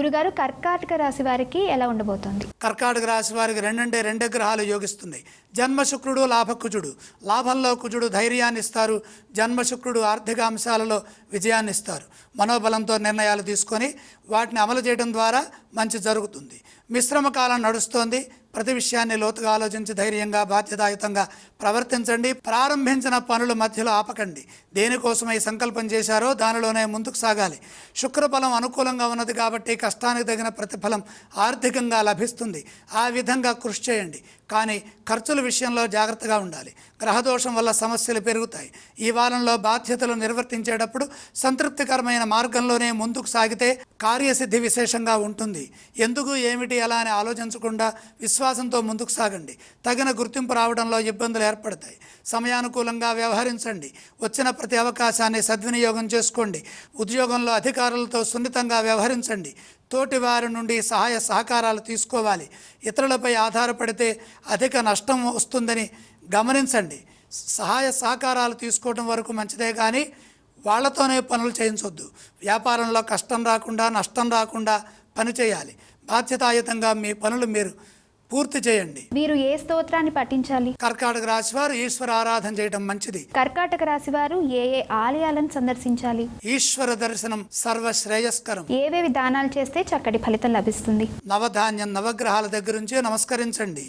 గురుగారు, కర్కాటక రాశి వారికి ఎలా ఉండబోతోంది? కర్కాటక రాశి వారికి రెండు గ్రహాలు యోగిస్తున్నాయి. జన్మ శుక్రుడు లాభకుజుడు. లాభంలో కుజుడు ధైర్యాన్ని ఇస్తారు. జన్మ శుక్రుడు ఆర్థిక అంశాలలో విజయాన్ని ఇస్తారు. మనోబలంతో నిర్ణయాలు తీసుకొని వాటిని అమలు చేయడం ద్వారా మంచి జరుగుతుంది. మిశ్రమ కాలం నడుస్తోంది. ప్రతి విషయాన్ని లోతుగా ఆలోచించి ధైర్యంగా బాధ్యతాయుతంగా ప్రవర్తించండి. ప్రారంభించిన పనులు మధ్యలో ఆపకండి. దేనికోసమై సంకల్పం చేశారో దానిలోనే ముందుకు సాగాలి. శుక్రబలం అనుకూలంగా ఉన్నది కాబట్టి కష్టానికి తగిన ప్రతిఫలం ఆర్థికంగా లభిస్తుంది. ఆ విధంగా కృషి చేయండి. కానీ ఖర్చుల విషయంలో జాగ్రత్తగా ఉండాలి. గ్రహదోషం వల్ల సమస్యలు పెరుగుతాయి. ఈ వారంలో బాధ్యతలు నిర్వర్తించేటప్పుడు సంతృప్తికరమైన మార్గంలోనే ముందుకు సాగితే కార్యసిద్ధి విశేషంగా ఉంటుంది. ఎందుకు ఏమిటి ఎలా అని ఆలోచించకుండా విశ్వాసంతో ముందుకు సాగండి. తగిన గుర్తింపు రావడంలో ఇబ్బందులు ఏర్పడతాయి. సమయానుకూలంగా వ్యవహరించండి. వచ్చిన ప్రతి అవకాశాన్ని సద్వినియోగం చేసుకోండి. ఉద్యోగంలో అధికారులతో సున్నితంగా వ్యవహరించండి. తోటి వారి నుండి సహాయ సహకారాలు తీసుకోవాలి. ఇతరులపై ఆధారపడితే అధిక నష్టం వస్తుందని గమనించండి. సహాయ సహకారాలు తీసుకోవడం వరకు మంచిదే, కానీ వాళ్లతోనే పనులు చేయించొద్దు. వ్యాపారంలో కష్టం రాకుండా నష్టం రాకుండా పనిచేయాలి. బాధ్యతాయుతంగా మీ పనులు మీరు పూర్తి చేయండి. మీరు ఏ స్తోత్రాన్ని పఠించాలి? కర్కాటక రాశి వారు ఈశ్వర ఆరాధన చేయడం మంచిది. కర్కాటక రాశి వారు ఏ ఏ ఆలయాలను సందర్శించాలి? ఈశ్వర దర్శనం సర్వశ్రేయస్కరం. ఏవేవి దానాలు చేస్తే చక్కటి ఫలితం లభిస్తుంది? నవధాన్యం నవగ్రహాల దగ్గర నుంచి నమస్కరించండి.